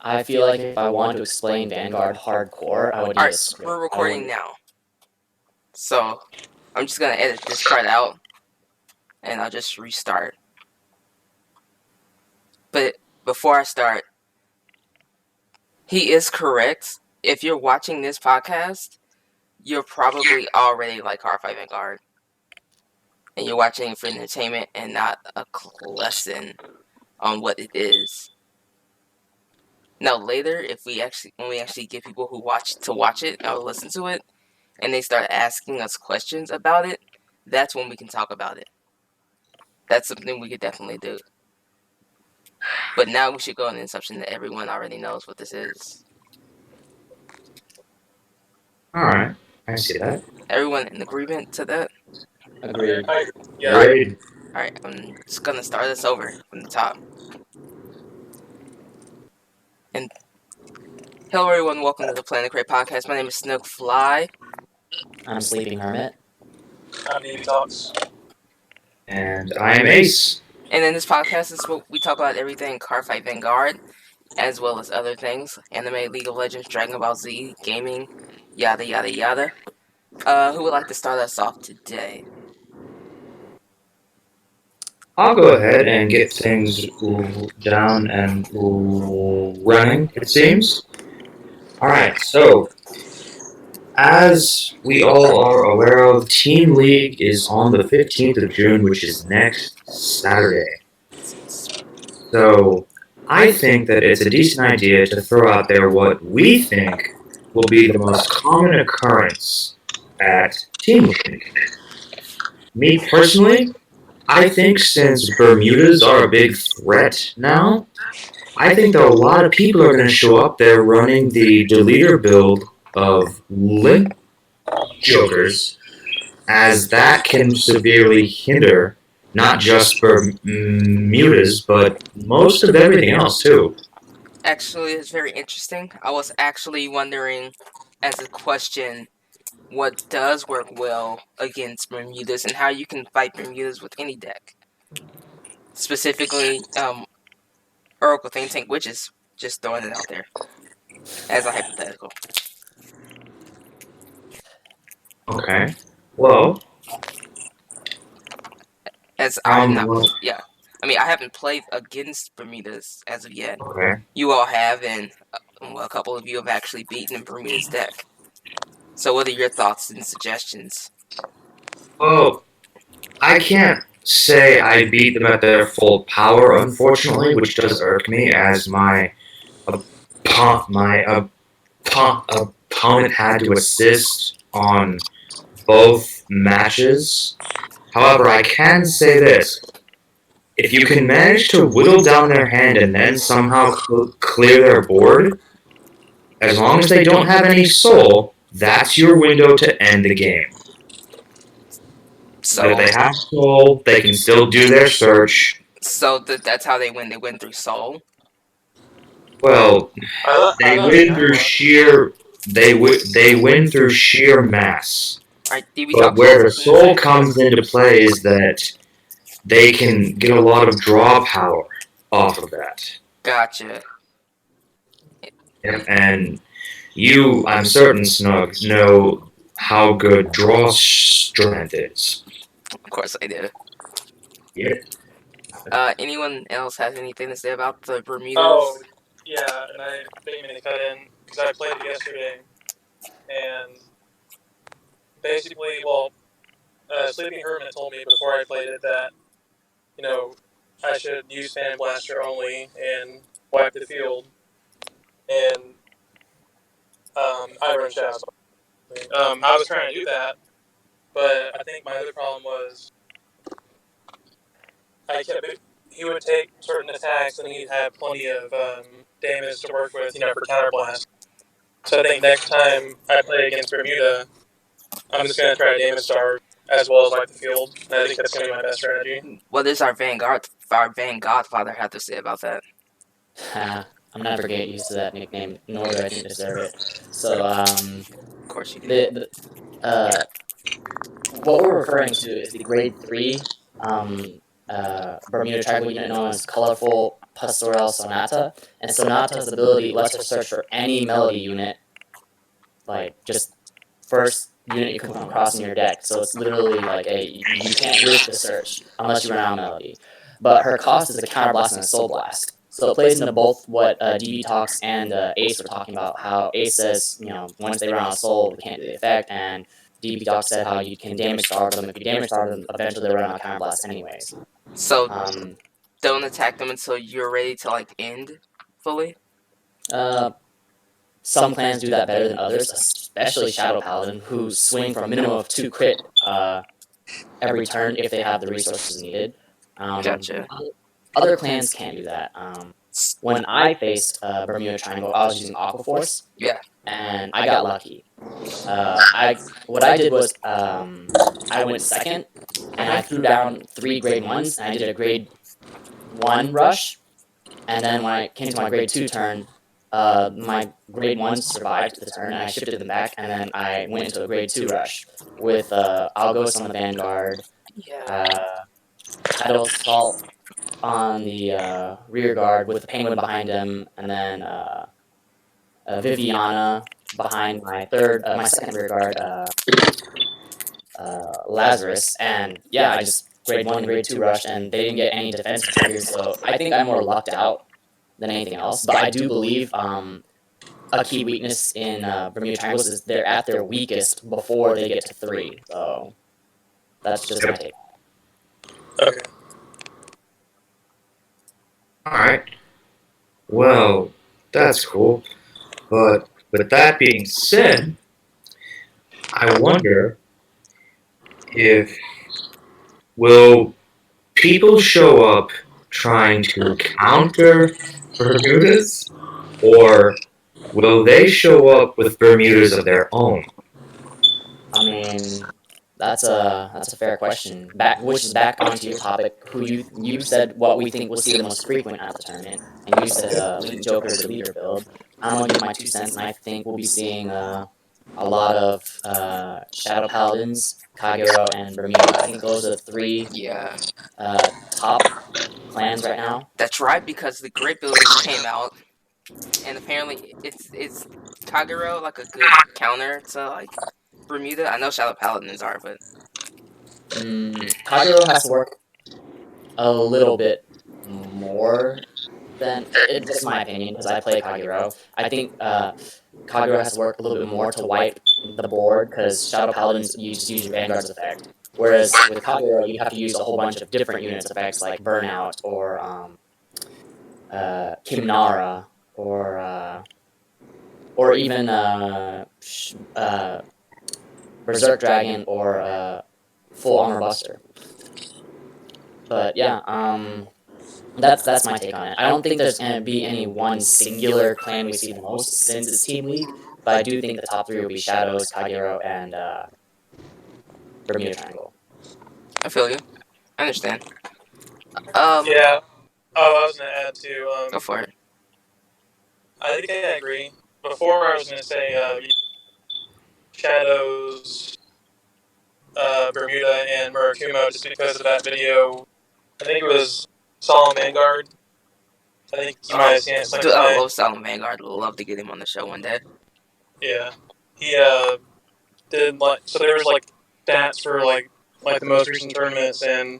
I feel like if I want to explain Vanguard hardcore, I would need Alright, a script. we're recording now. So, I'm just gonna edit this part out, and I'll just restart. But before I start, he is correct. If you're watching this podcast, you're probably already like Cardfight Vanguard. And you're watching it for entertainment and not a lesson on what it is. Now later, when we actually get people who watch it or listen to it, and they start asking us questions about it, that's when we can talk about it. That's something we could definitely do. But now we should go on the assumption that everyone already knows what this is. Alright, I see that. Everyone in agreement to that? Agreed. Yeah. Agreed. Alright, I'm just gonna start this over from the top. And hello everyone, welcome to the PlanetCrayPodcast. My name is Snookfly. I'm Sleeping Hermit. I'm Navy Talks. And I am Ace. And in this podcast is what we talk about everything Cardfight Vanguard, as well as other things. Anime, League of Legends, Dragon Ball Z, gaming, yada yada yada. Who would like to start us off today? I'll go ahead and get things down and running, it seems. Alright, so, as we all are aware of, Team League is on the 15th of June, which is next Saturday. So, I think that it's a decent idea to throw out there what we think will be the most common occurrence at Team League. Me personally, I think since Bermudas are a big threat now, I think that a lot of people are going to show up there running the deleter build of Limp Jokers, as that can severely hinder not just Bermudas, but most of everything else too. Actually, it's very interesting. I was actually wondering, as a question, what does work well against Bermudas and how you can fight Bermudas with any deck. Specifically, Oracle Think Tank Witches. Just throwing it out there as a hypothetical. Okay. Well, As I am not, yeah. I mean, I haven't played against Bermudas as of yet. Okay. You all have, and a couple of you have actually beaten Bermuda's deck. So, what are your thoughts and suggestions? Well, I can't say I beat them at their full power, unfortunately, which does irk me, as my opponent had to assist on both matches. However, I can say this. If you can manage to whittle down their hand and then somehow clear their board, as long as they don't have any soul, that's your window to end the game. So if they have soul, they can still do their search. So that's how they win. They win through soul. Well, they win through sheer. They win through sheer mass. Right, but where the soul comes into play is that they can get a lot of draw power off of that. Gotcha. And you, I'm certain, Snug, know how good draw strength is. Of course I do. Yeah. Anyone else has anything to say about the Bermudas? Oh, yeah, and I didn't mean to cut in, because I played it yesterday, and basically, well, Sleeping Hermit told me before I played it that, I should use Fan Blaster only and wipe the field, and I run Shadows. I was trying to do that, but I think my other problem was he would take certain attacks and he'd have plenty of damage to work with, for counterblast. So I think next time I play against Bermuda, I'm just going to try to damage star as well as wipe the field. And I think that's going to be my best strategy. What does our Vanguard Father have to say about that? I'm never getting used to that nickname, nor do I think deserve it. So, of course you do. What we're referring to is the grade 3 Bermuda tribe unit known as Colorful Pastorel Sonata, and Sonata's ability lets her search for any melody unit, like just first unit you come across in your deck. So it's literally like you can't risk a search unless you run out of melody. But her cost is a counterblast and a soul blast. So it plays into both what DB Talks and Ace were talking about. How Ace says, once they run out of soul, they can't do the effect, and DB Talks said how you can damage starve them. If you damage starve them, eventually they run out of counterblast anyways. So don't attack them until you're ready to like end fully. Some clans do that better than others, especially Shadow Paladin, who swing for a minimum of 2 crit every turn if they have the resources needed. Gotcha. Other clans can't do that. When I faced Bermuda Triangle, I was using Aqua Force. Yeah. And I got lucky. What I did was I went second, and I threw down 3 grade 1s, and I did a grade 1 rush. And then when I came to my grade 2 turn, my grade 1s survived the turn, and I shifted them back, and then I went into a grade 2 rush with Algos on the vanguard, Shadow Assault on the rear guard with the Penguin behind him, and then Viviana behind my second rear guard, Lazarus, and yeah, I just grade 1 and grade 2 rushed, and they didn't get any defensive triggers, so I think I'm more lucked out than anything else. But I do believe a key weakness in Bermuda Triangles is they're at their weakest before they get to 3, so that's just my take. Okay. Alright. Well, that's cool. But with that being said, I wonder if will people show up trying to counter Bermudas, or will they show up with Bermudas of their own? I mean, that's a fair question. Which is back onto your topic. Who you said what we think we'll see the most frequent at the tournament, and you said Link Joker the leader build. I'm gonna give my 2 cents, and I think we'll be seeing a lot of Shadow Paladins, Kagero, and Bermuda. I think those are the 3 top clans right now. That's right, because the Great Build just came out, and apparently it's Kagero like a good counter to like Bermuda. I know Shadow Paladins are, but Kagero has to work a little bit more than it's just my opinion because I play Kagero. I think Kagero has to work a little bit more to wipe the board because Shadow Paladins you just use your Vanguard's effect, whereas with Kagero you have to use a whole bunch of different units effects like Burnout or Kimnara or even Berserk Dragon or Full Armor Buster. But yeah, that's my take on it. I don't think there's gonna be any one singular clan we see the most since it's Team League, but I do think the top 3 will be Shadows, Kagero, and Bermuda Triangle. I feel you. I understand. Yeah. Oh, I was gonna add to. Go for it. I think I agree. Before I was gonna say Shadows, Bermuda, and Murakumo, just because of that video. I think it was Solemn Vanguard. I think you might have seen it. Dude, I love Solemn Vanguard. Love to get him on the show one day. Yeah, he did like so. There was like stats for like the most recent tournaments, and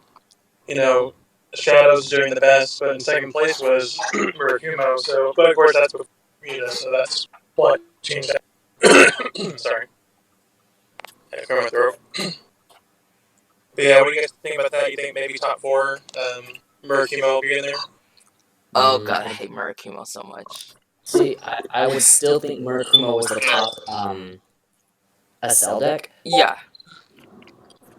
Shadows doing the best, but in second place was Murakumo. So, but of course that's with Bermuda, so that's what changed that. Sorry, I had to clear my throat. But yeah, what do you guys think about that? You think maybe top 4, Murakumo will be in there? Oh god, I hate Murakumo so much. See, I would still think Murakumo was the top SL deck. Yeah.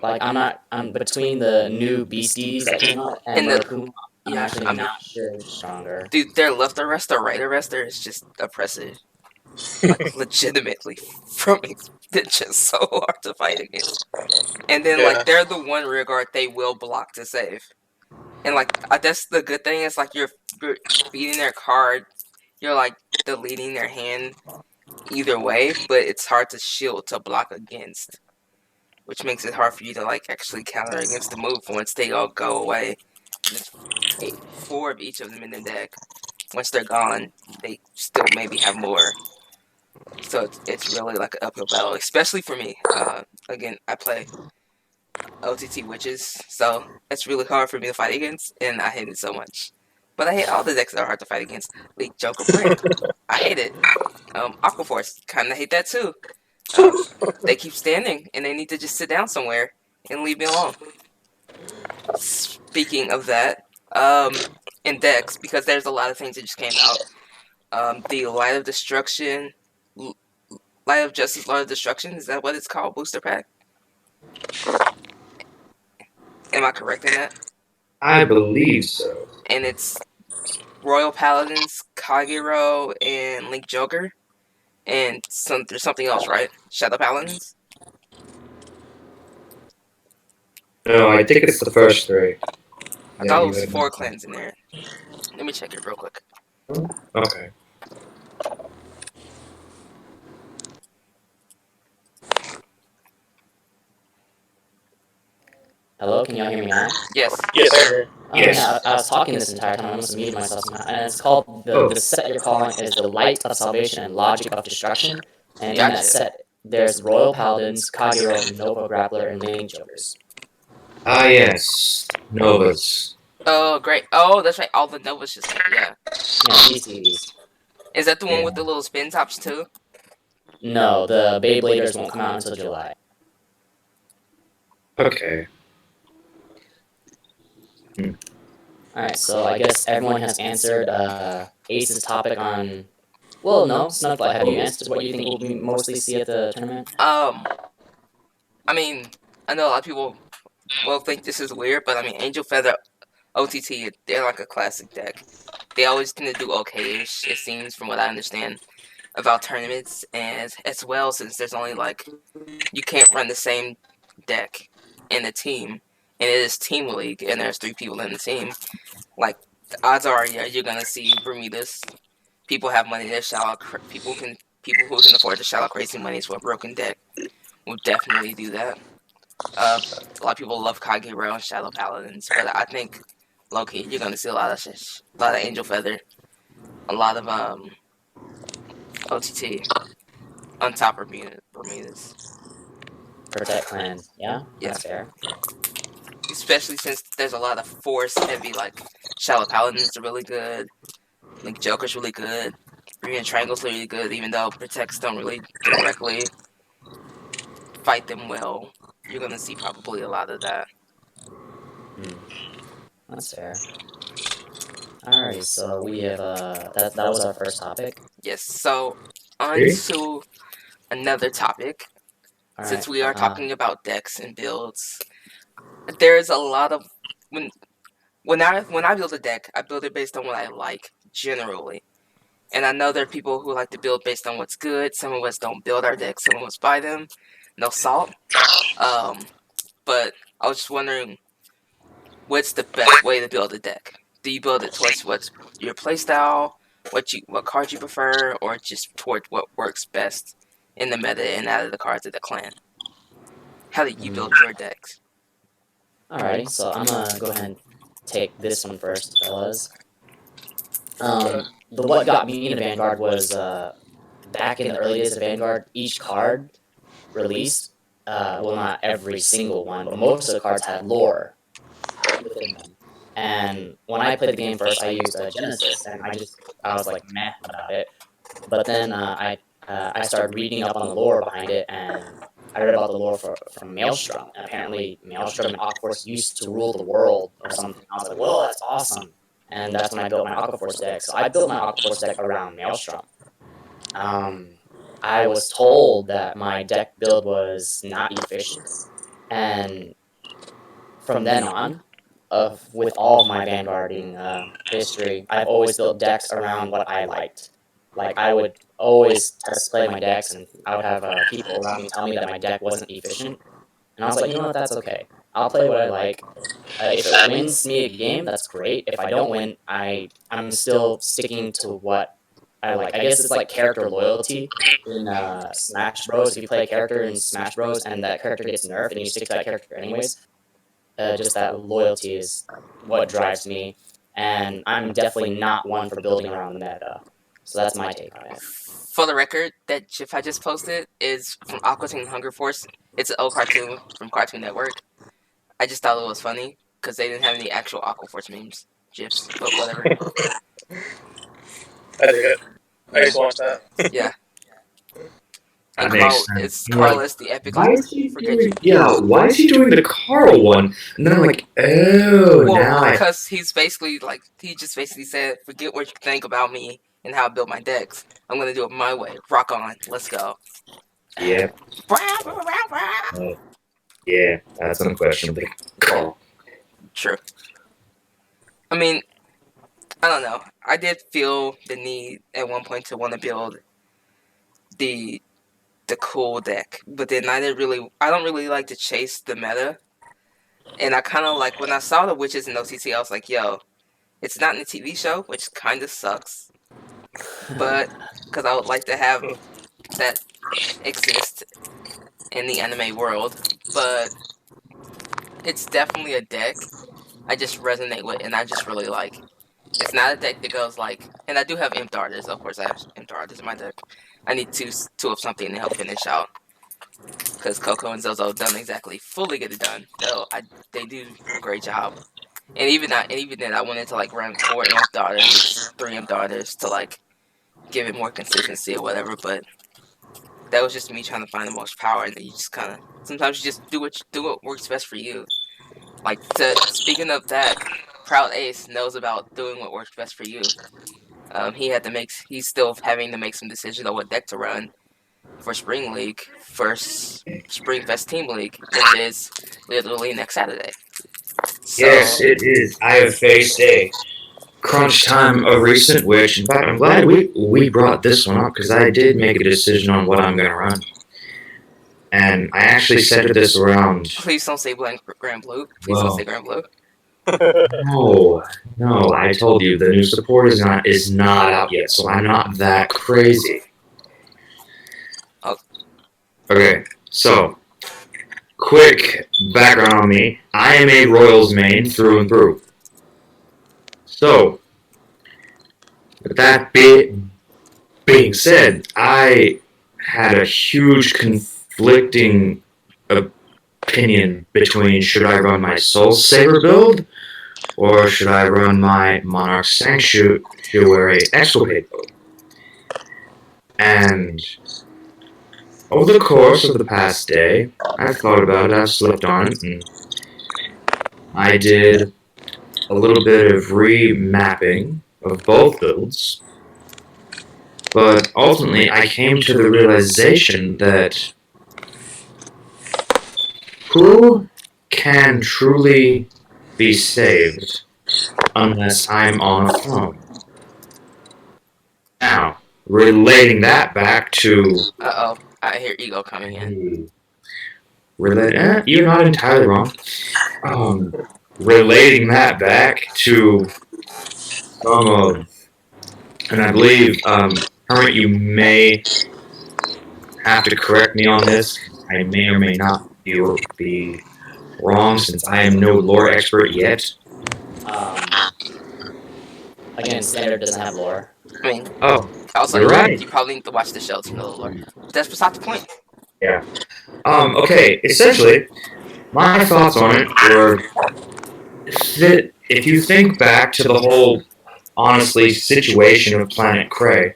Like I'm between the new beasties that came out and Murakumo. I'm actually not sure which is stronger. Dude, their left arrestor, right arrestor is just oppressive. Like, legitimately. It's just so hard to fight against. And then, like, they're the one rear guard they will block to save. And, like, that's the good thing is, like, you're beating their card. You're, like, deleting their hand either way, but it's hard to shield to block against. Which makes it hard for you to, like, actually counter against the move once they all go away. There's 4 of each of them in the deck. Once they're gone, they still maybe have more. So it's really like an uphill battle, especially for me. Again, I play OTT witches, so it's really hard for me to fight against, and I hate it so much. But I hate all the decks that are hard to fight against. Like Joker Brand, I hate it. Aquaforce, kind of hate that too. They keep standing, and they need to just sit down somewhere and leave me alone. Speaking of that, in decks, because there's a lot of things that just came out. The Light of Destruction, Light of Justice, Light of Destruction, is that what it's called? Booster pack? Am I correct in that? I believe so. And it's Royal Paladins, Kagero, and Link Joker. And there's something else, right? Shadow Paladins? No, I think it's the first 3. I thought it was 4 clans in there. Let me check it real quick. Okay. Hello, can y'all hear me now? Yes. Yes, I agree. Yes. Yeah, I was talking this entire time. I must have muted myself somehow. And it's called, the set you're calling is the Light of Salvation and Logic of Destruction. And in that Gotcha. set, there's Royal Paladins, Kagero, Nova Grappler, and Link Jokers. Ah, yes. Novas. Oh, great. Oh, that's right. All the Novas just came. Yeah. Yeah, TCVs. Is that the one with the little spin tops too? No, the Beybladers won't come out until July. Okay. Alright, so I guess everyone has answered Ace's topic on... Well, no, Snugfly, have you answered what you think we'll mostly see at the tournament? I mean, I know a lot of people will think this is weird, but I mean, Angel Feather OTT, they're like a classic deck. They always tend to do okay-ish, it seems, from what I understand about tournaments, and as well, since there's only like, you can't run the same deck in a team, and it is Team League, and there's 3 people in the team. Like, the odds are, yeah, you're gonna see Bermudas. People have money to shell out, people who can afford to shell out crazy money for a broken deck will definitely do that. A lot of people love Kagero and Shadow Paladins, but I think low-key you're gonna see a lot of Angel Feather, a lot of OTT on top of Bermudas. Protect clans, yeah? Yeah. That's fair. Especially since there's a lot of force heavy, like Shadow Paladins are really good, Link Joker's really good, Bermuda Triangle's really good, even though Protects don't really directly fight them well. You're gonna see probably a lot of that. That's fair. Alright, so we have, that was our first topic. Yes, so on Really? to another topic. All Since right, we are talking about decks and builds, there's a lot of when I build a deck, I build it based on what I like generally. And I know there are people who like to build based on what's good. Some of us don't build our decks. Some of us buy them. No salt. But I was just wondering, what's the best way to build a deck? Do you build it towards what's your playstyle, what cards you prefer, or just toward what works best in the meta and out of the cards of the clan? How do you build your decks? Alrighty, so I'm gonna go ahead and take this one first, fellas. What got me into Vanguard was, back in the early days of Vanguard, each card released, well, not every single one, but most of the cards had lore within them. And when I played the game first, I used Genesis, and I was like meh about it. But then I started reading up on the lore behind it, and I read about the lore from Maelstrom. And apparently, Maelstrom and Aquaforce used to rule the world or something. I was like, whoa, that's awesome. And that's when I built my Aquaforce deck. So I built my Aquaforce deck around Maelstrom. I was told that my deck build was not efficient. And from then on, with all of my Vanguarding history, I've always built decks around what I liked. Like, I would always test play my decks, and I would have people around me tell me that my deck wasn't efficient. And I was like, you know what, that's okay. I'll play what I like. If it wins me a game, that's great. If I don't win, I'm still sticking to what I like. I guess it's like character loyalty in Smash Bros. If you play a character in Smash Bros. And that character gets nerfed and you stick to that character anyways, just that loyalty is what drives me, and I'm definitely not one for building around the meta. So that's my take on it. For the record, that GIF I just posted is from Aqua Teen Hunger Force. It's an old cartoon from Cartoon Network. I just thought it was funny because they didn't have any actual Aqua Force memes, GIFs, but whatever. I dig it. I used to watch that. Yeah. And That makes sense. it's Carl is the epic. Why Like, is he forget doing? you. Yeah, why is he doing the Carl one? And then I'm like, oh, now Well, I. because he's basically like he just basically said, forget what you think about me and how I build my decks. I'm gonna do it my way. Rock on. Let's go. Yeah, yeah, that's unquestionably Carl. True. I mean, I don't know. I did feel the need at one point to want to build the cool deck, but then I don't really like to chase the meta. And I kind of like when I saw the witches in OTT, I was like, yo, it's not in the TV show, which kind of sucks. But because I would like to have that exist in the anime world, but it's definitely a deck I just resonate with and I just really like. It's not a deck that goes like, and I do have Imp Darters, of course I have Imp Darters in my deck. I need two of something to help finish out. Because Coco and Zozo don't exactly fully get it done, though they do a great job. And even then, I wanted to like run 4 Imp Daughters, 3 Imp Daughters to like give it more consistency or whatever. But that was just me trying to find the most power, and then you just kind of sometimes you just do what works best for you. Like speaking of that, Proud Ace knows about doing what works best for you. He's still having to make some decisions on what deck to run for Spring League, for Spring Fest Team League, which is literally next Saturday. So, Yes, it is. I have faced a crunch time of recent, which, in fact, I'm glad we brought this one up because I did make a decision on what I'm going to run. And I actually centered this around. Please don't say Grand Blue. Please Well, don't say Grand Blue. No, I told you the new support is not out yet, so I'm not that crazy. Oh. Okay, so quick background on me. I am a Royals main through and through. So, with that being said, I had a huge conflicting opinion between should I run my Soul Saver build or should I run my Monarch Sanctuary Exculpate build. And over the course of the past day, I've thought about it, I've slept on it, and I did a little bit of remapping of both builds. But ultimately, I came to the realization that who can truly be saved unless I'm on a throne? Now, relating that back to... Uh-oh. I hear Ego coming in. You're not entirely wrong. Relating that back to some of... And I believe, Hermit, you may have to correct me on this. I may or may not be wrong since I am no lore expert yet. Again, Standard doesn't have lore. I mean, Oh, also, you're right. you probably need to watch the show to know the lore. But that's beside the point. Yeah. Okay, essentially, my thoughts on it were that if you think back to the whole, honestly, situation of Planet Cray,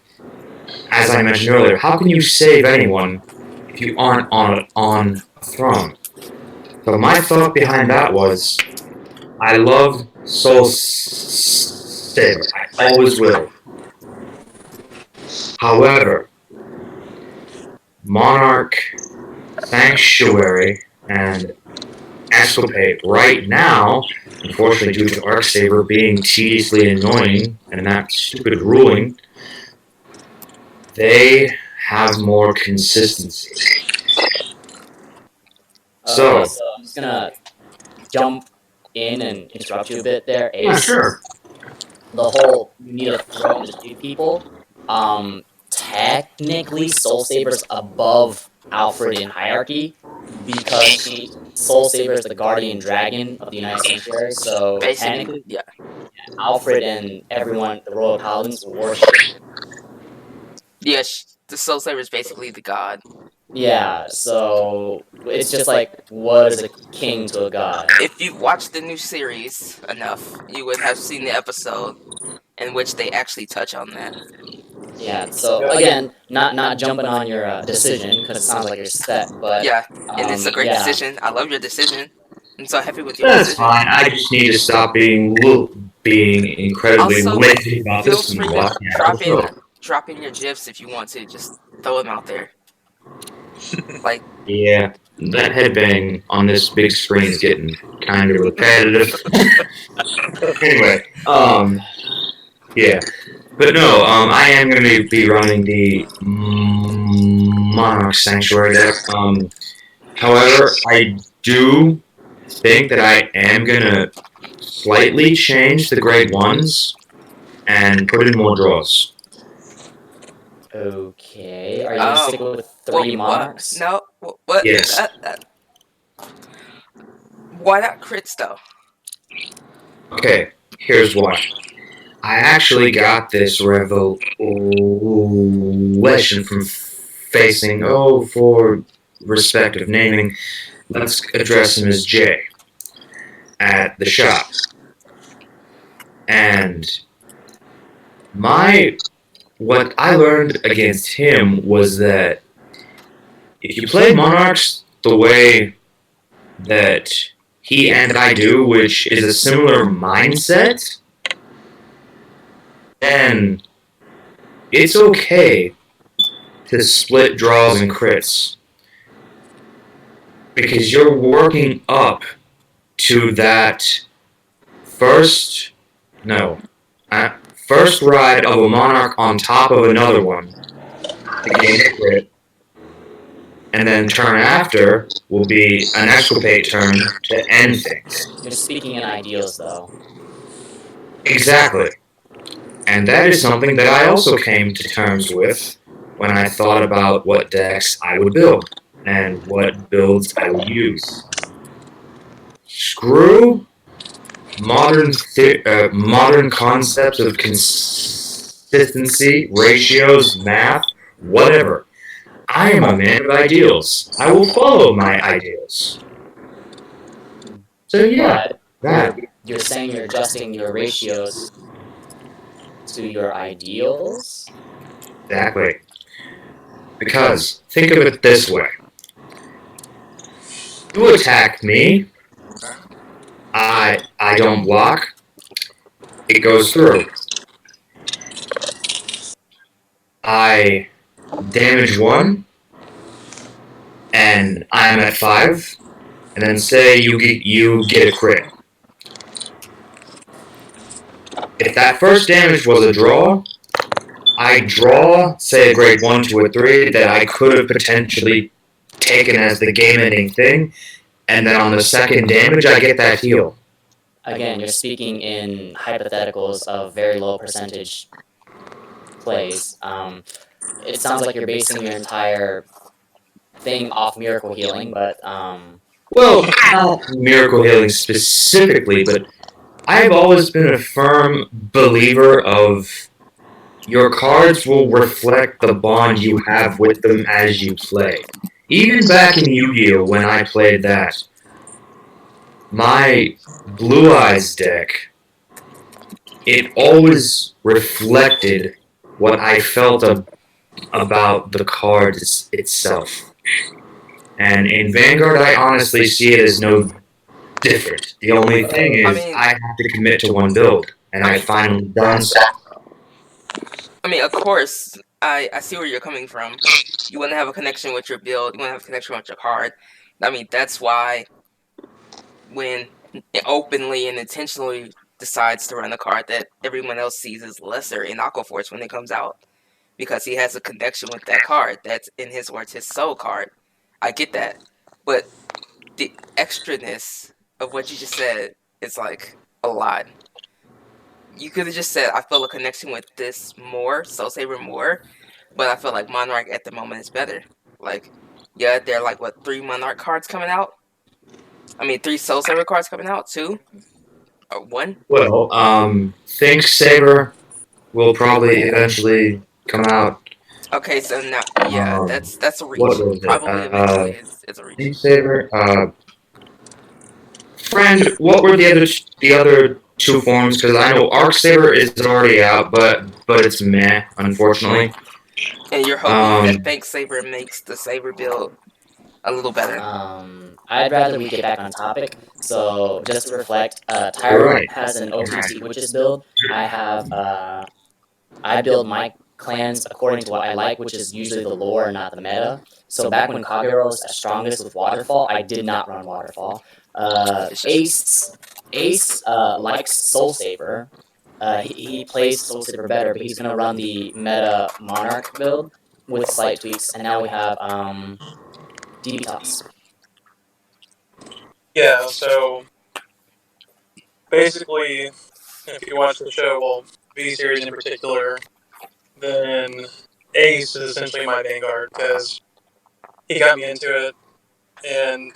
as I mentioned earlier, how can you save anyone if you aren't on a throne? So my thought behind that was, I love Soul Saver. I always will. However, Monarch, Sanctuary, and Exculpate right now, unfortunately due to Arcsaver being tediously annoying and that stupid ruling, they have more consistency. So I'm just gonna jump in and interrupt you a bit there, Ace. yeah, sure. The whole you need a throne to defeat people. Technically, Soul Saber's above Alfred in hierarchy, because Soul Saber is the guardian dragon of the United Sanctuary, so Basically, technically yeah. Alfred and everyone, the royal paladins, worship. Yeah, the Soul Saber is basically the god. Yeah, so it's just like, what is a king to a god? If you've watched the new series enough, you would have seen the episode in which they actually touch on that. Yeah, so again, not jumping on your decision, because it sounds like you're set, but Yeah, and it's a great yeah. decision. I love your decision. I'm so happy with your That's decision. fine. I just need to stop being incredibly Also, lazy about feel this and free watch to the actual show. drop in your gifs if you want to. Just throw them out there. Like, Yeah, that headbang on this big screen is getting kind of repetitive. Anyway, yeah. But no, I am going to be running the Monarch Sanctuary deck. However, I do think that I am going to slightly change the grade 1s and put in more draws. Okay, are you gonna stick with three monarchs? No, what? Yes. Why not crits though? Okay, here's why. I actually got this revelation from facing, for respect of naming, let's address him as Jay at the shop. And what I learned against him was that if you play Monarchs the way that he and I do, which is a similar mindset, then it's okay to split draws and crits. Because you're working up to that first ride of a Monarch on top of another one to gain a crit. And then turn after will be an exculpate turn to end things. You're speaking in ideals, though. Exactly. And that is something that I also came to terms with when I thought about what decks I would build and what builds I would use. Screw modern concepts of consistency, ratios, math, whatever. I am a man of ideals. I will follow my ideals. So yeah, But you're saying you're adjusting your ratios to your ideals? Exactly. Because, think of it this way. You attack me, I don't block, it goes through. I damage 1, and I'm at 5, and then say you get a crit. If that first damage was a draw, I draw, say, a grade 1 to a 3 that I could have potentially taken as the game-ending thing, and then on the second damage, I get that heal. Again, you're speaking in hypotheticals of very low percentage plays. It sounds like you're basing your entire thing off miracle healing, but well, not miracle healing specifically, but I've always been a firm believer of your cards will reflect the bond you have with them as you play. Even back in Yu-Gi-Oh! When I played that, my Blue Eyes deck, it always reflected what I felt about the card itself. And in Vanguard, I honestly see it as no different. The only thing is, I have to commit to one build, and I've finally done so. I mean, of course, I see where you're coming from. You want to have a connection with your build. You want to have a connection with your card. I mean, that's why when it openly and intentionally decides to run a card that everyone else sees as lesser in Aquaforce when it comes out, because he has a connection with that card. That's, in his words, his soul card. I get that. But the extraness of what you just said is like a lot. You could have just said, I feel a connection with this more, Soul Saber more, but I feel like Monarch at the moment is better. Like, Yeah, there are like, what, 3 Monarch cards coming out? I mean, 3 Soul Saver cards coming out? 2? Or 1? Well, Think Saber will probably eventually come out. Okay, so now, yeah, that's a reach. What was it? Probably eventually is a reach. Think Saber. Friend, what were the other two forms? Because I know Arc Saber is already out, but it's meh, unfortunately. And you're hoping that Bank Saber makes the Saber build a little better. I'd rather we get back on topic. So just to reflect, Tyrant Right. has an OTT Witches build. I have I build my clans according to what I like, which is usually the lore and not the meta. So back when Kagero was at strongest with Waterfall, I did not run Waterfall. Ace likes Soul Saver. He plays Soul Saver better, but he's gonna run the meta Monarch build with slight tweaks. And now we have DB Toss. Yeah, so basically, if you watch the show, well, V series in particular, then Ace is essentially my vanguard because he got me into it, and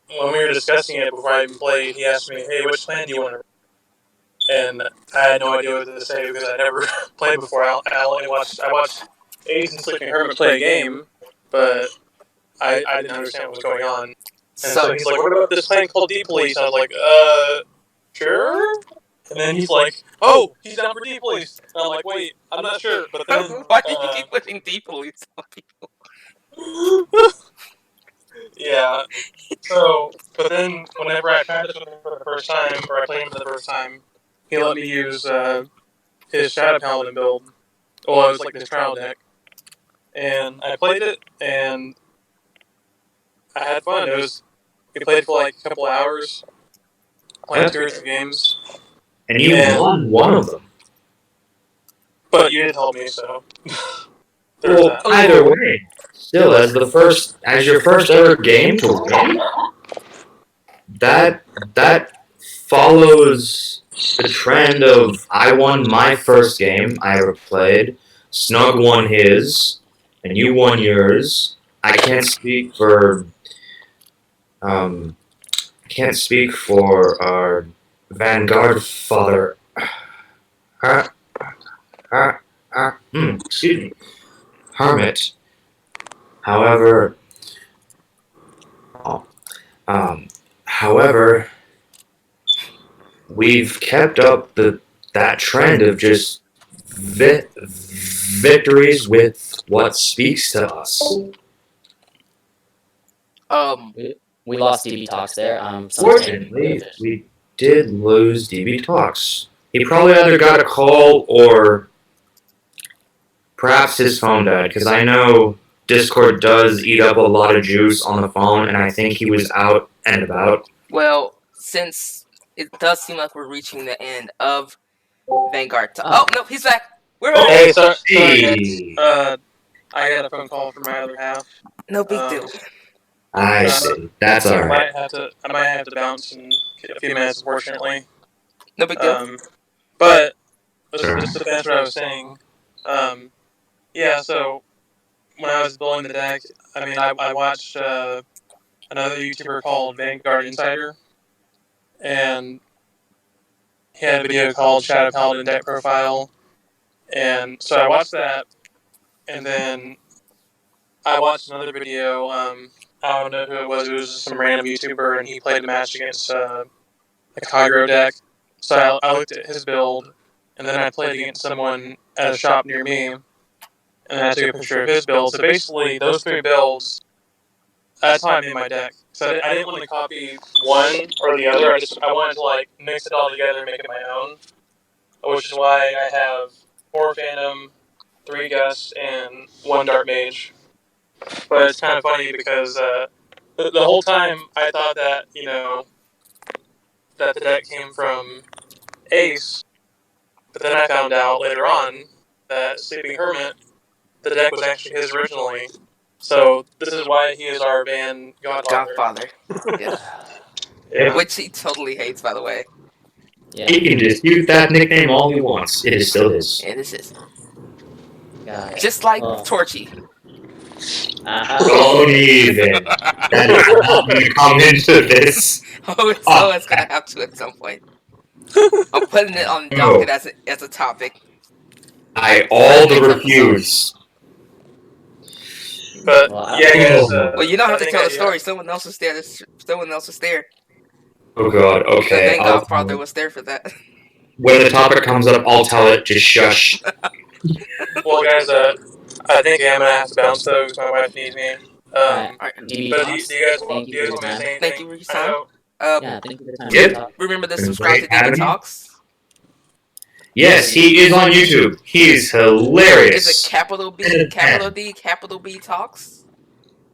when we were discussing it before I even played, he asked me, "Hey, which clan do you want to?" And I had no idea what to say because I never played before. I watched Ace and Sleeping Hermit play a game, but I didn't understand what was going on. And so he's like, "What about this clan called Deep Police?" I was like, sure." And then he's like, "Oh, he's down for Deep Police." And I'm like, "Wait, I'm not sure." But then, Why do you keep putting D police on people? yeah. So, but then whenever I tried this with him for the first time, or I played him for the first time, he let me use his Shadow Paladin build. Well, it was like this trial deck, and I played it, and I had fun. We played for like a couple of hours, played 2 or 3 games. And you won one of them. But you didn't tell me, so there's Well, that. either way, still, as your first ever game to win, that follows the trend of I won my first game I ever played, Snug won his, and you won yours. I can't speak for our vanguard father. Excuse me, Hermit. However, however, we've kept up that trend of just victories with what speaks to us. We lost DB Talks there. Fortunately, we did lose DB Talks. He probably either got a call or perhaps his phone died, because I know Discord does eat up a lot of juice on the phone, and I think he was out and about. Well, since it does seem like we're reaching the end of Vanguard. Oh, no, he's back. We're back. Hey, sorry. I had a phone call from my other half. No big deal. I see. That's all right. I might have to bounce in a few minutes, unfortunately. No big deal. But just to finish what I was saying, yeah. So when I was building the deck, I mean, I watched another YouTuber called Vanguard Insider, and he had a video called Shadow Paladin Deck Profile, and so I watched that, and then I watched another video. I don't know who it was. It was just some random YouTuber, and he played a match against a Kagero deck. So I looked at his build, and then I played against someone at a shop near me, and I took a picture of his build. So basically, those 3 builds, that's how I made my deck. So I didn't want to copy one or the other. I wanted to like mix it all together and make it my own, which is why I have 4 Phantom, 3 Gus, and 1 Dark Mage. But it's kind of funny because the whole time I thought that, that the deck came from Ace, but then I found out later on that Sleeping Hermit, the deck was actually his originally. So this is why he is our Van Godfather. Yeah. Which he totally hates, by the way. Yeah. He can dispute that nickname all he wants. It is still his. It is his. Got it. Just like Torchy. Don't even. That is not going to come into this. Oh, it's gonna have to at some point. I'm putting it on the docket as a topic. I all the refuse. But Well, yeah, guys. Well, you don't I have to think tell I the do story. have- Someone else was there. Someone else was there. Oh god, The okay. then Godfather was there for that. When the topic comes up, I'll tell it. Just shush. Well, guys. I think I'm gonna have to bounce though, because my wife needs me. Alright, Alright. DB But Talks, do you guys thank do you you for guys your want me to time. say anything? Thank you for your I time. know. Yeah, thank you for the time. Yep. DB Talks. Remember to Been subscribe to great DB having you. Talks. Yes, he is on YouTube. He is Is hilarious. it capital B, capital D, capital B Talks?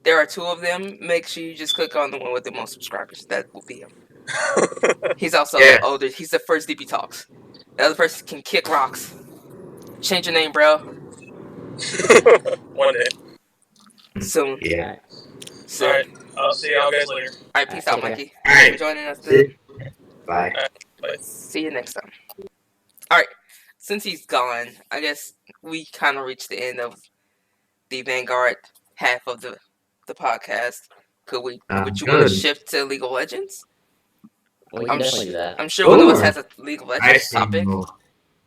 There are 2 of them. Make sure you just click on the one with the most subscribers. That will be him. He's also Yeah. older. He's the first DB Talks. The other person can kick rocks. Change your name, bro. One day. Soon. Yeah. Soon. All right. I'll see y'all guys later. Alright, peace out, Take care. Mikey. Thanks for joining us, dude. Bye. Bye. See you next time. Alright, since he's gone, I guess we kind of reached the end of the Vanguard half of the podcast. Would you want to Good. shift to League of Legends? We I'm can definitely do that. I'm sure one of us Sure. has a League of I Legends see topic. no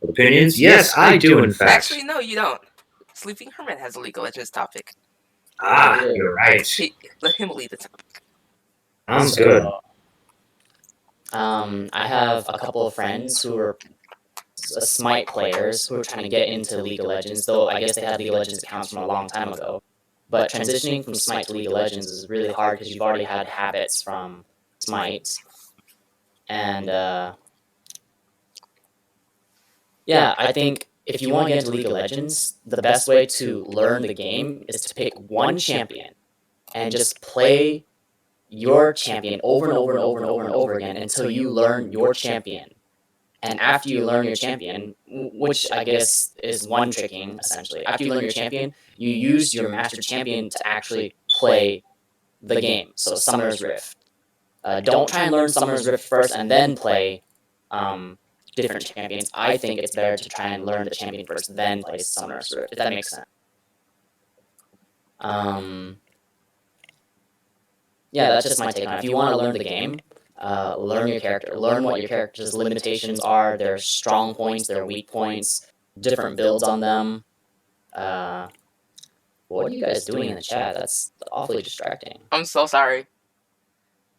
opinions. Yes, I do. In fact. Actually, no, you don't. Sleeping Hermit has a League of Legends topic. You're right. Let him lead the topic. Sounds good. I have a couple of friends who are Smite players who are trying to get into League of Legends, though I guess they had League of Legends accounts from a long time ago. But transitioning from Smite to League of Legends is really hard because you've already had habits from Smite. And, yeah, I think if you want to get into League of Legends, the best way to learn the game is to pick one champion and just play your champion over and over and over and over and over again until you learn your champion. And after you learn your champion, which I guess is one tricking, essentially, after you learn your champion, you use your master champion to actually play the game. So Summoner's Rift. Don't try and learn Summoner's Rift first and then play different champions. I think it's better to try and learn the champion first, then play Summoner's Rift, if that makes sense. Yeah, that's just my take on it. If you want to learn the game, learn your character. Learn what your character's limitations are, their strong points, their weak points, different builds on them. What are you guys doing in the chat? That's awfully distracting. I'm so sorry.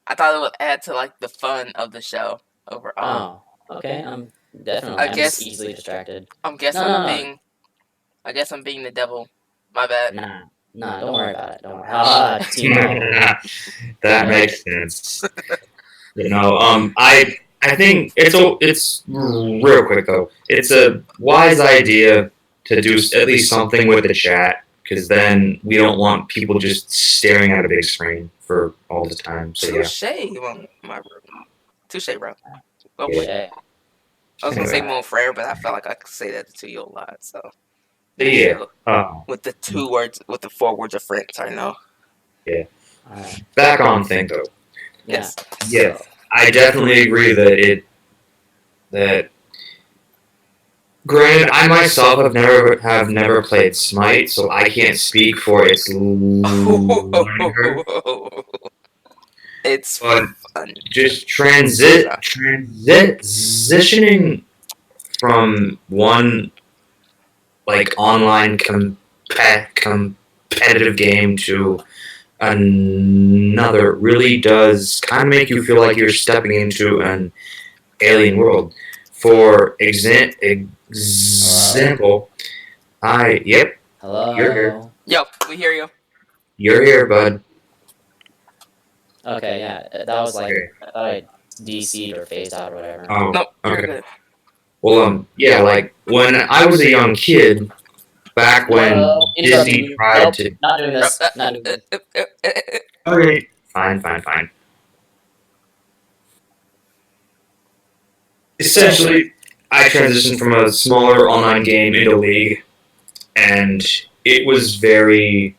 I thought it would add to like the fun of the show overall. Oh, okay. I'm definitely. I I'm guess- just easily distracted. I'm guessing No. I guess I'm being the devil. My bad. Nah, don't worry about it. Don't worry. Timo. That makes sense. I think it's real quick though. It's a wise idea to do at least something with the chat, because then we don't want people just staring at a big screen for all the time. So yeah. Touche, bro. Well, Okay. I was gonna say Moon Frere, but I felt like I could say that to you a lot. So Yeah. with the 4 words of French, I know. Alright. Back on thing though. Yes. Yeah. I definitely agree that granted, I myself have never played Smite, so I can't speak for its learning curve. It's But fun. just transitioning from one like online competitive game to another really does kind of make you feel like you're stepping into an alien world. For example, Hello. You're here. Yo, we hear you. You're here, bud. Okay, yeah. That was like Okay. I thought I DC'd or phased out or whatever. Oh, No, you're okay. good. Well, yeah, like when I was a young kid, back when Interrupting Disney you. tried Nope, to. not doing this. Not doing this. Okay. Fine. Essentially, I transitioned from a smaller online game into League, and it was very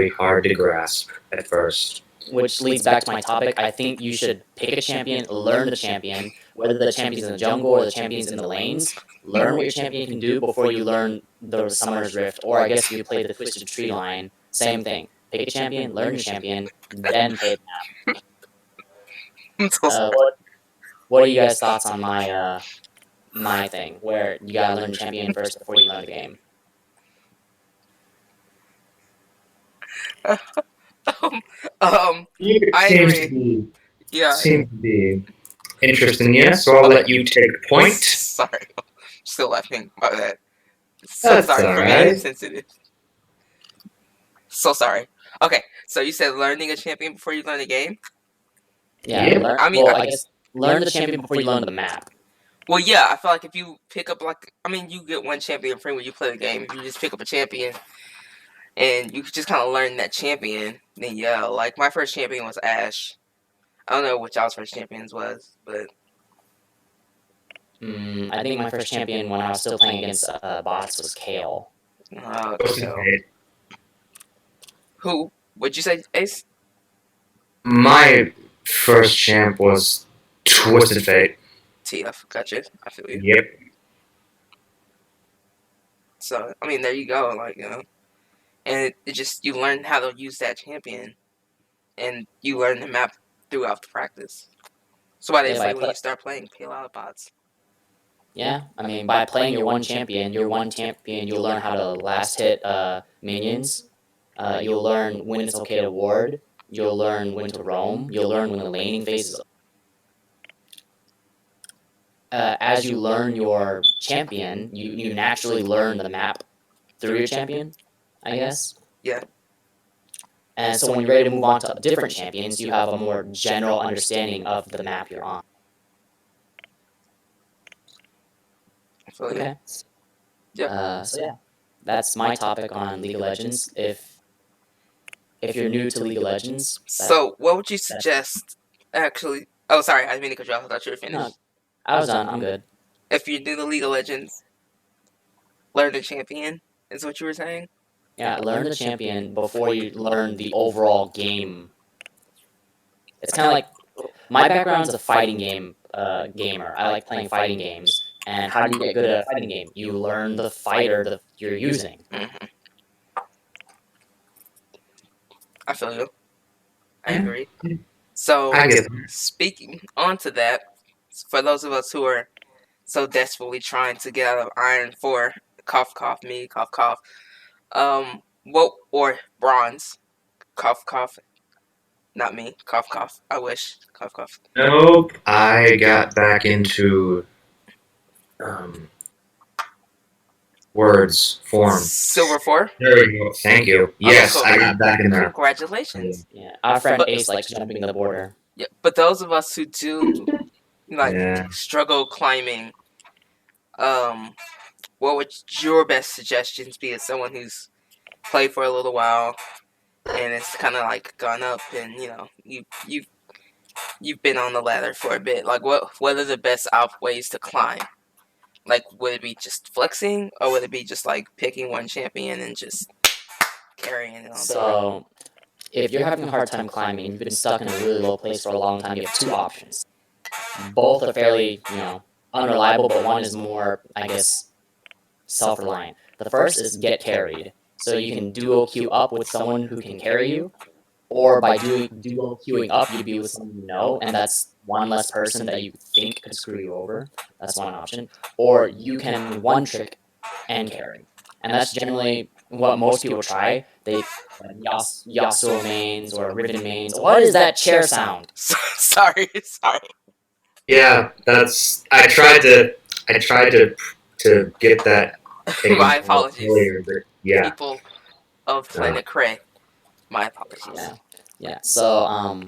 hard to grasp at first. which leads back to my topic. I think you should pick a champion, learn the champion, whether the champion's in the jungle or the champion's in the lanes. Learn what your champion can do before you learn the Summoner's Rift, or I guess if you play the Twisted Tree line, same thing. Pick a champion, learn your champion, then play the map. What are you guys' thoughts on my thing, where you gotta learn the champion first before you learn the game? I seems agree. to be Yeah. seems to be interesting. Yeah, so I'll let you take point. Sorry, I'm still laughing about that. So That's sorry for being alright. insensitive. So sorry. Okay, so you said learning a champion before you learn the game? Yeah, Yep. I guess learn the champion before you learn the map. Well, yeah, I feel like if you pick up you get one champion free when you play the game. If you just pick up a champion and you just kind of learn that champion, then yeah, like my first champion was Ash. I don't know what y'all's first champions was, but I think my first champion when I was still playing against bots was Kale. Who? What'd you say, Ace? My first champ was Twisted Fate. TF, gotcha. I feel you. Yep. So, I mean, there you go, and it just, you learn how to use that champion, and you learn the map throughout the practice. So why they say when you start playing, pay a lot of bots. Yeah, I mean, by playing your one champion, you'll learn how to last hit minions. You'll learn when it's okay to ward. You'll learn when to roam. You'll learn when the laning phase is. As you learn your champion, you naturally learn the map through your champion, I guess. Yeah. And so when you're ready to move on to different champions, you have a more general understanding of the map you're on. Okay. Yeah. So yeah, that's my topic on League of Legends. If you're new to League of Legends, so what would you suggest? Actually, oh sorry, I didn't mean to cut you off. I thought you were finished. No, I was done. I'm good. If you're new to League of Legends, learn the champion. Is what you were saying? Yeah, learn the champion before you learn the overall game. It's kind of like my background's a fighting game gamer. I like playing fighting games. And how do you get good at a fighting game? You learn the fighter that you're using. Mm-hmm. I feel you. I agree. So, speaking onto that, for those of us who are so desperately trying to get out of Iron 4, cough, cough, me, cough, cough, or bronze, cough, cough, not me, cough, cough, I wish, cough, cough. Nope, I got back into form. Silver 4? There we go. Thank you. Yes, cool. I got back in there. Congratulations. Yeah, our friend Ace likes jumping the border. Yeah, but those of us who do struggle climbing, what would your best suggestions be as someone who's played for a little while and it's kind of like gone up and you've been on the ladder for a bit? Like what are the best ways to climb? Like would it be just flexing or would it be just like picking one champion and just carrying it on? So if you're having a hard time climbing, you've been stuck in a really low place for a long time, you have two options. Both are fairly, unreliable, but one is more, I guess, self-reliant. The first is get carried. So you can duo queue up with someone who can carry you, or by duo queuing up, you'd be with someone you know, and that's one less person that you think could screw you over. That's one option. Or you can one trick and carry. And that's generally what most people try. They Yasuo mains or Riven mains. What is that chair sound? Sorry. Yeah, that's. I tried to get that. My apologies. Earlier, but yeah. People of Planet Cray. My apologies. Yeah. So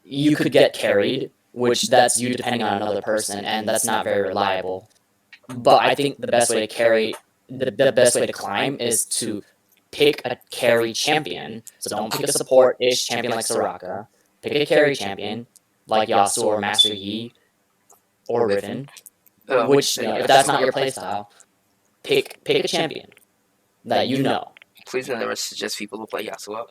you could get carried, which that's you depending on another person, and that's not very reliable. But I think the best way to carry, the best way to climb is to pick a carry champion. So don't pick a support-ish champion like Soraka. Pick a carry champion like Yasuo or Master Yi or Riven. Which, if that's not your playstyle, pick a champion that you know. Please never suggest people to play Yasuo.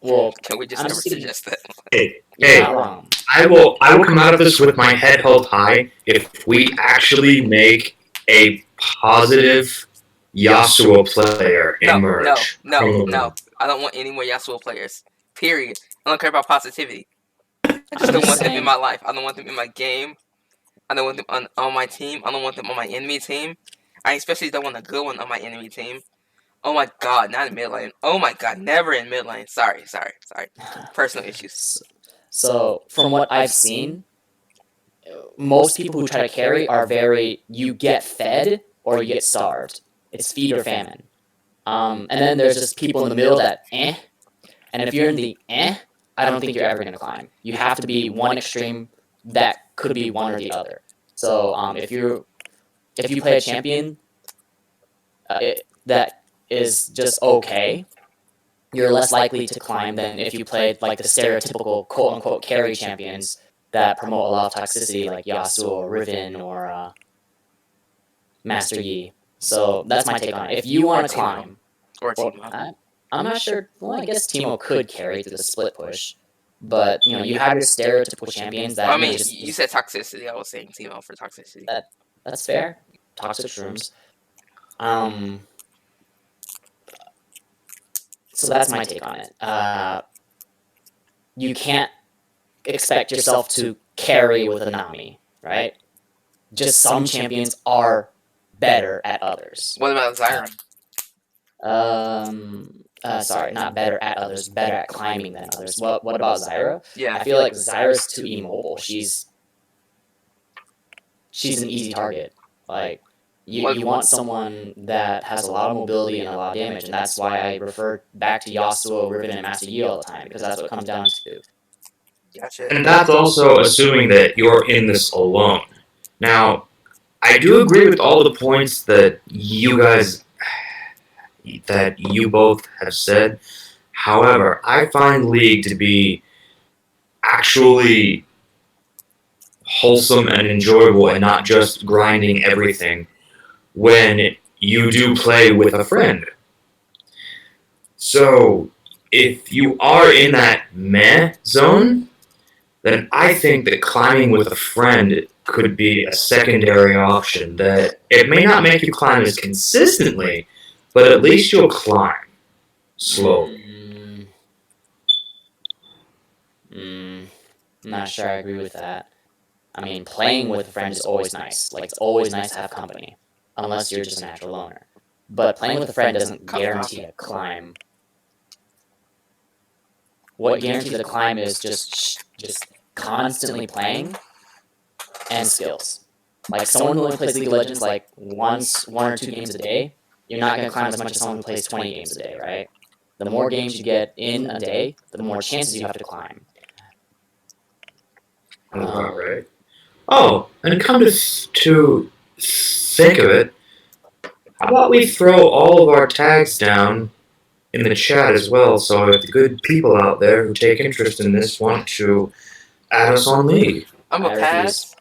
Well, Can we just I'm never just giving- suggest that? Hey, you're hey, not wrong. I will come out of this with my head held high if we actually make a positive Yasuo player No, emerge. no, from no, the no. room. I don't want any more Yasuo players. Period. I don't care about positivity. I just I'm don't just want them in saying. my life. I don't want them in my game. I don't want them on my team. I don't want them on my enemy team. I especially don't want a good one on my enemy team. Oh my god, not in mid lane. Oh my god, never in mid lane. Sorry. Personal issues. So, from what I've seen, most people who try to carry are very, you get fed or you get starved. It's feed or famine. And then there's just people in the middle that and if you're in the I don't think you're ever going to climb. You have to be one extreme that could be one or the other. So if you play a champion that is just okay, you're less likely to climb than if you played like the stereotypical quote unquote carry champions that promote a lot of toxicity, like Yasuo or Riven or Master Yi. So that's my take on it. If you want to climb, Or well, Teemo. I'm not sure. Well, I guess Teemo could carry through the split push, but you have your stereotypical champions that I mean, just you said toxicity. I was saying Teemo for toxicity. that's fair. Toxic shrooms. So that's my take on it. You can't expect yourself to carry with a Nami, right? Just some champions are better at others. What about Zyra? Sorry, not better at others, better at climbing than others. What about Zyra? Yeah. I feel like Zyra's too immobile. She's an easy target. Like you want someone that has a lot of mobility and a lot of damage, and that's why I refer back to Yasuo, Riven, and Master Yi all the time, because that's what it comes down to. Gotcha. And that's also assuming that you're in this alone. Now, I do agree with all the points that you both have said. However, I find League to be actually wholesome and enjoyable and not just grinding everything when you do play with a friend. So, if you are in that meh zone, then I think that climbing with a friend could be a secondary option that it may not make you climb as consistently, but at least you'll climb slowly. I'm not sure I agree with that. I mean, playing with a friend is always nice. Like, it's always nice to have company, unless you're just a natural loner. But playing with a friend doesn't guarantee a climb. What guarantees a climb is just constantly playing and skills. Like, someone who only plays League of Legends like one or two games a day, you're not going to climb as much as someone who plays 20 games a day, right? The more games you get in a day, the more chances you have to climb. Right. Oh, and come to think of it, how about we throw all of our tags down in the chat as well, so if the good people out there who take interest in this want to add us on League. I'm a pass.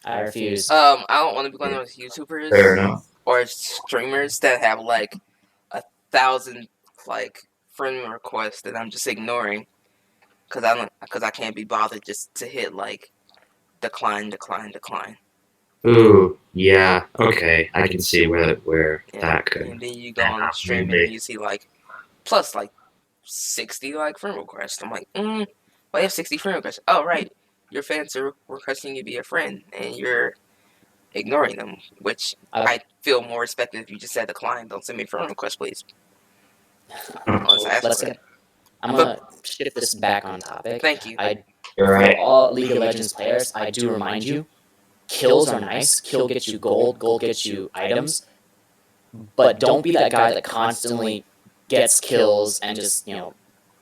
I refuse. I don't want to be one of those YouTubers Fair enough. or streamers that have like 1,000 like friend requests that I'm just ignoring because I can't be bothered just to hit like decline. Ooh, yeah, okay, I can see where that could. And then you go on streaming and you see like plus like 60 like friend requests. I'm like, well, I have 60 friend requests. Oh right, your fans are requesting you be a friend and you're ignoring them, which I feel more respected if you just said decline. Don't send me a friend request, please. I'm gonna shift this back on topic. Thank you. For all League of Legends players, I do remind you, kills are nice. Kill gets you gold. Gold gets you items. But don't be that guy that constantly gets kills and just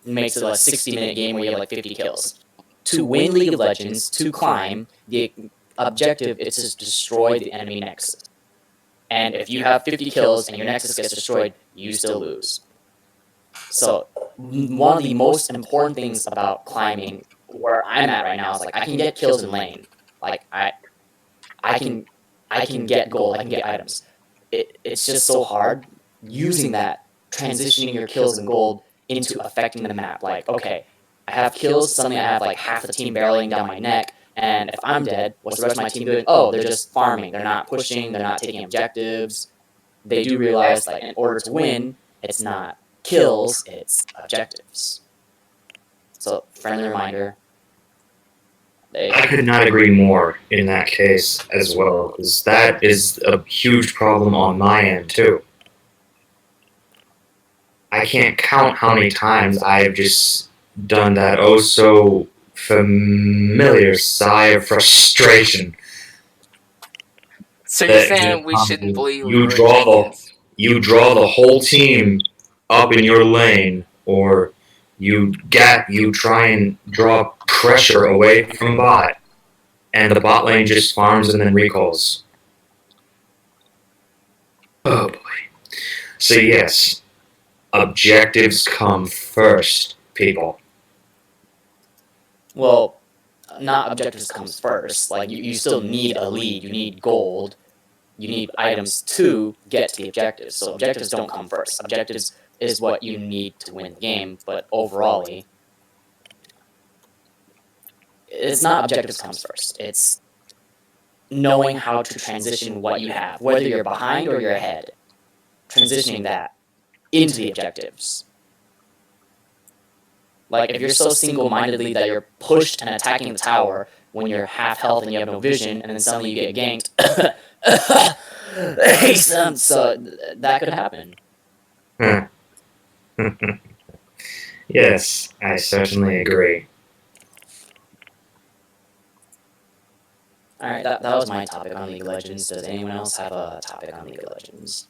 makes it a 60-minute game where you have like 50 kills. To win League of Legends, to climb, the objective is to destroy the enemy nexus. And if you have 50 kills and your nexus gets destroyed, you still lose. So one of the most important things about climbing, where I'm at right now, is like I can get kills in lane. Like I can get gold, I can get items. It's just so hard using that, transitioning your kills in gold into affecting the map. Like, okay, I have kills, suddenly I have like half the team barreling down my neck, and if I'm dead, what's the rest of my team doing? Oh, they're just farming. They're not pushing. They're not taking objectives. They do realize, like, in order to win, it's not kills, it's objectives. So, friendly reminder. I could not agree more in that case as well, because that is a huge problem on my end too. I can't count how many times I've just done that oh so familiar sigh of frustration. So you're That saying we shouldn't bully you Leroy draw Jenkins? draw the whole team up in your lane, or you try and draw pressure away from bot, and the bot lane just farms and then recalls. Oh boy. So yes, objectives come first, people. Well, not objectives comes first. Like, you still need a lead. You need gold. You need items to get to the objectives. So objectives don't come first. Objectives is what you need to win the game, but overall, it's not objectives comes first. It's knowing how to transition what you have, whether you're behind or you're ahead. Transitioning that into the objectives. Like, if you're so single-mindedly that you're pushed and attacking the tower when you're half health and you have no vision, and then suddenly you get ganked, so that could happen. Yes, I certainly agree. Alright, that was my topic on League of Legends. Does anyone else have a topic on League of Legends?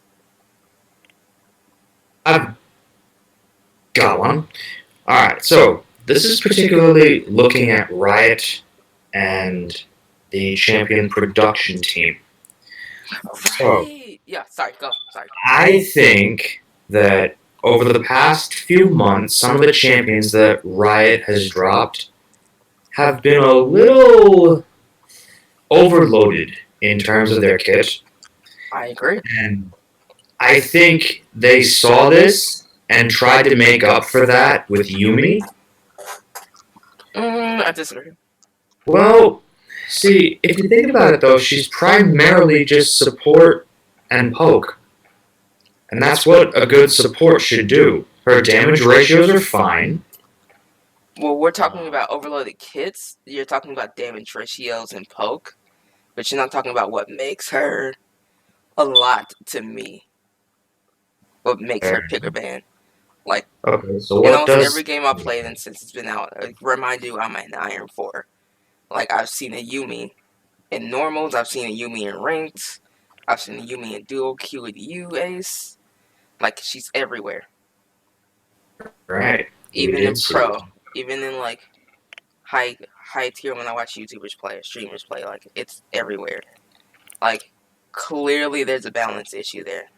I've got one. Alright, so this is particularly looking at Riot and the champion production team. So, Right. Yeah, sorry, go. Sorry. I think that over the past few months, some of the champions that Riot has dropped have been a little overloaded in terms of their kit. I agree. And I think they saw this and tried to make up for that with Yumi. I disagree. Well, see, if you think about it though, she's primarily just support and poke. And that's what a good support should do. Her damage ratios are fine. Well, we're talking about overloaded kits. You're talking about damage ratios and poke. But you're not talking about what makes her a lot to me. What makes her picker ban. Like, Okay, so in what almost does... every game I've played and since it's been out, remind you I'm an Iron 4. Like, I've seen a Yumi in normals, I've seen a Yumi in ranked, I've seen a Yumi in dual Q with you, Ace. Like, she's everywhere. Right. Even in pro. Even in, like, high tier when I watch YouTubers play, streamers play. Like, it's everywhere. Like, clearly there's a balance issue there.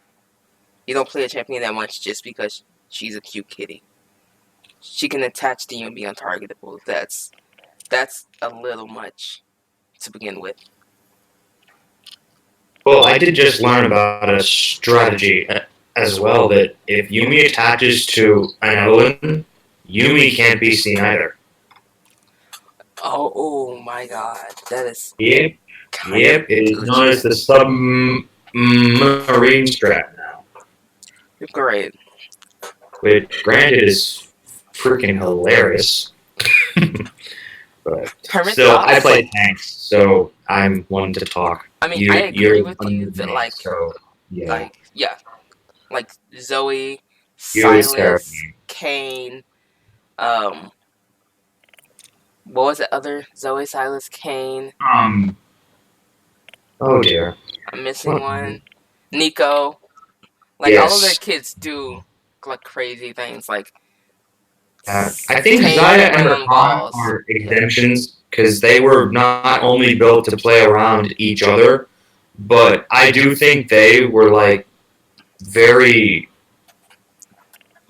You don't play a champion that much just because she's a cute kitty. She can attach to you and be untargetable. That's a little much to begin with. Well, I did just learn about a strategy as well, that if Yumi attaches to an Evelyn, Yumi can't be seen either. Oh my god. That is... Yep, it is known as the submarine strat now. Great. Which, granted, is freaking hilarious. But still, I play tanks, so I'm one to talk. I mean, I agree with you that, like, like Zoe, Silas, Kane, what was the other? Zoe, Silas, Kane. Oh dear. I'm missing one. Nico. Like, all of their kids do, like, crazy things, like... I think Zaya and Rakan are exemptions, because they were not only built to play around each other, but I do think they were, like, very...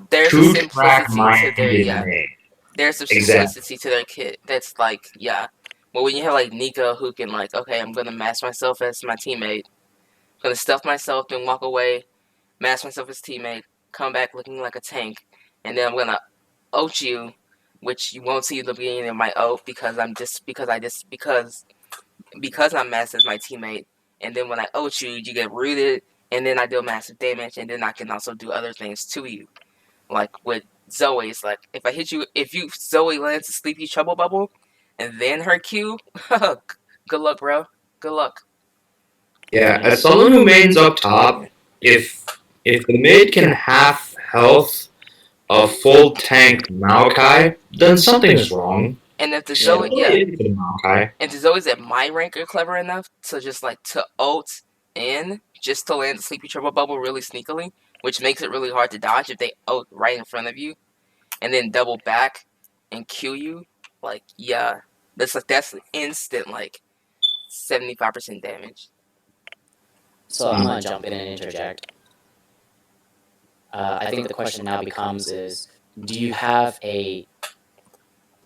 There's a simplicity to their, There's a simplicity to their kit that's, like, But when you have, like, Nico who can, like, okay, I'm gonna mask myself as my teammate, I'm gonna stuff myself, then walk away, mask myself as teammate, come back looking like a tank, and then I'm gonna ult you, which you won't see at the beginning of my ult because I'm masked as my teammate. And then when I ult you, you get rooted, and then I deal massive damage, and then I can also do other things to you, like with Zoe's. Like if you Zoe lands a sleepy trouble bubble, and then her Q, good luck, bro. Good luck. Yeah, as someone who mains up top, if the mid can half health a full tank Maokai, then something's wrong. And if the Yeah. Zoe, yeah, It's a Maokai. and the Zoe's at my rank are clever enough to just like to ult in just to land the sleepy trouble bubble really sneakily, which makes it really hard to dodge if they ult right in front of you, and then double back and Q you. Like, yeah, that's instant like 75% damage. So I'm gonna jump in and interject. I think the question now becomes is, do you have an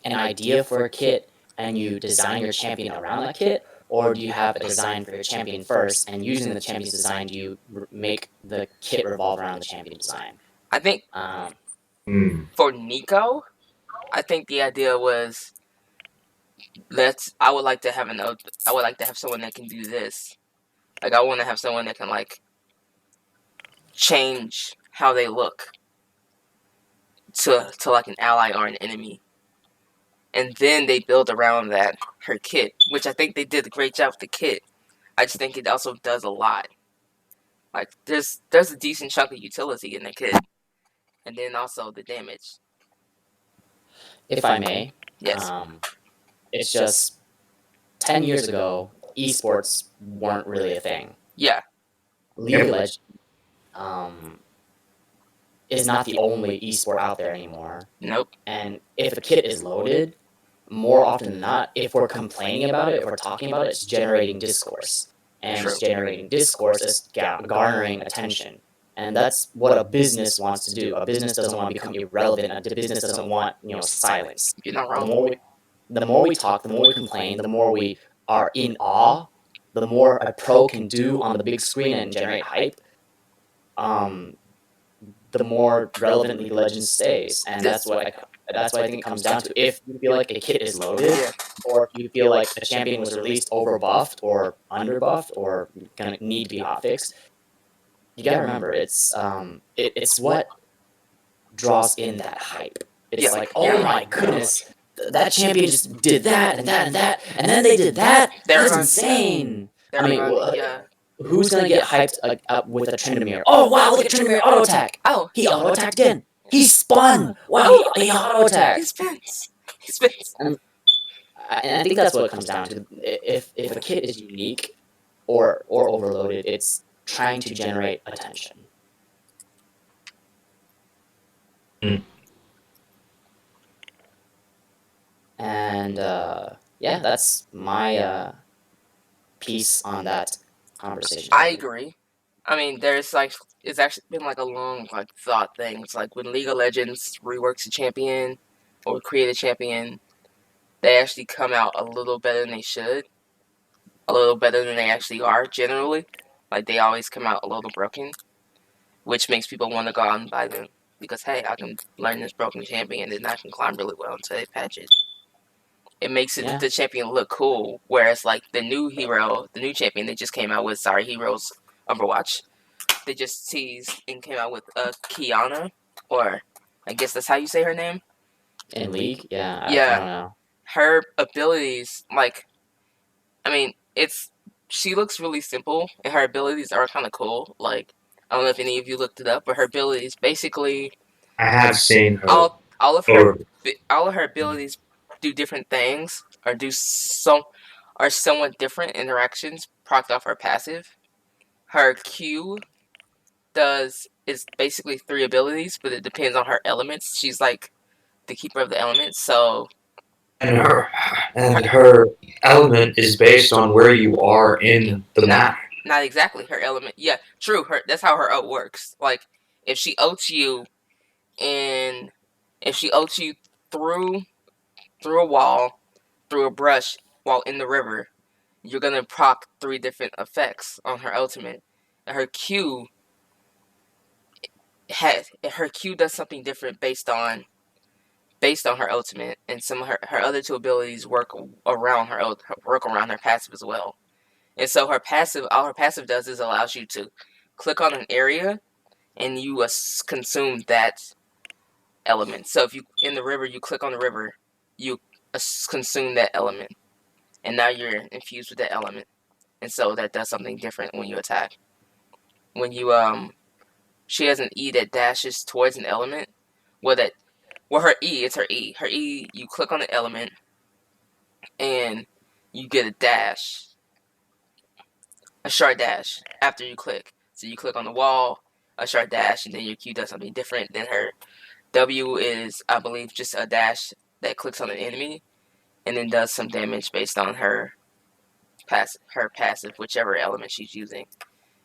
idea for a kit and you design your champion around that kit, or do you have a design for your champion first, and using the champion's design, do you make the kit revolve around the champion design? I think for Nico, I think the idea was I would like to have someone that can do this. Like, I want to have someone that can like change how they look to like an ally or an enemy, and then they build around that her kit, which I think they did a great job with the kit. I just think it also does a lot. Like, there's a decent chunk of utility in the kit, and then also the damage. If I may, Yes. It's just 10 years ago, esports weren't really a thing. Yeah. League of Legends is not the only esport out there anymore. Nope. And if a kit is loaded, more often than not, if we're complaining about it, if we're talking about it, it's generating discourse. And True. it's generating discourse, it's garnering attention. And that's what a business wants to do. A business doesn't want to become irrelevant. A business doesn't want, silence. You're not The wrong. more we talk, the more we complain, the more we are in awe, the more a pro can do on the big screen and generate hype, the more relevant League of Legends stays. And that's what I think it comes down to. If you feel like a kit is loaded, or if you feel like a champion was released over buffed or under buffed or gonna need to be hot fixed, you gotta remember it's what draws in that hype. It's like, oh my goodness, that champion just did that and that and that, and then they did that. That's insane. I mean, who's gonna get hyped up with a Tryndamere? Oh wow, look at Tryndamere auto attack. Oh, he auto attacked in. He spun. Wow, he auto attacked. He spins. And I think that's what it comes down to. If a kit is unique or overloaded, it's trying to generate attention. And yeah, that's my piece on that conversation. I agree. I mean, it's actually been like a long thought thing. It's like when League of Legends reworks a champion or create a champion, they actually come out a little better than they should, a little better than they actually are generally. Like, they always come out a little broken, which makes people want to go out and buy them because, hey, I can learn this broken champion and I can climb really well until they patch it. It makes the champion look cool, whereas like the new champion they just came out with, Heroes Overwatch, they just teased and came out with Kiana, or I guess that's how you say her name. In League? Yeah. I don't know. Her abilities, she looks really simple, and her abilities are kind of cool. Like, I don't know if any of you looked it up, but her abilities basically. I have seen her. All of her abilities do different things, or are somewhat different interactions procced off her passive. Her Q is basically 3 abilities, but it depends on her elements. She's like the keeper of the elements, so. And her element is based on where you are in the map. Not exactly her element. Yeah, true. That's how her ult works. Like, if she ults you through a wall, through a brush, while in the river, you're gonna proc 3 different effects on her ultimate. And her Q her Q does something different based on her ultimate, and some of her other two abilities work around her passive as well. And so all her passive does is allows you to click on an area, and you consume that element. So if you in the river, you click on the river, you consume that element, and now you're infused with that element. And so that does something different when you attack. When you she has an E that dashes towards an element. Her E, it's her E. Her E, you click on the element, and you get a dash, a short dash after you click. So you click on the wall, a short dash, and then your Q does something different. Then her W is, I believe, just a dash that clicks on an enemy, and then does some damage based on her passive, whichever element she's using.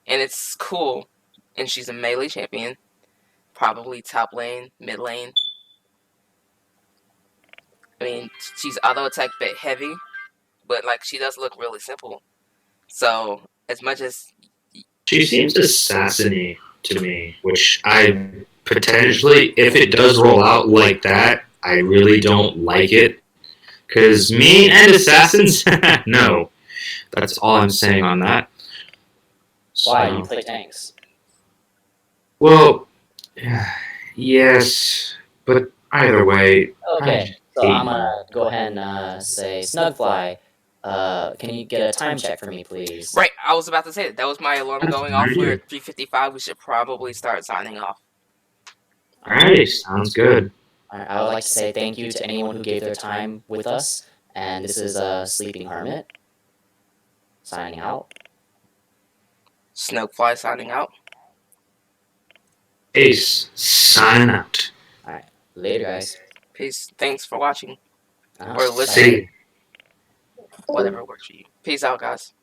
And it's cool. And she's a melee champion, probably top lane, mid lane. I mean, she's auto attack bit heavy, but like she does look really simple. So as much as She seems assassiny to me, which I potentially, if it does roll out like that, I really don't like it. Because me and assassins, no. That's all I'm saying on that. Why? You play tanks. Well, yes, but either way. Okay, so I'm gonna go ahead and say Snugfly. Can you get a time check for me, please? Right, I was about to say that was my alarm going off. We're at 3:55. We should probably start signing off. Alright, sounds good. I would like to say thank you to anyone who gave their time with us, and this is Sleeping Hermit signing out. Snugfly signing out. Ace, signing out. Alright, later, guys. Peace. Thanks for watching Uh-huh. or listening. See. Whatever works for you. Peace out, guys.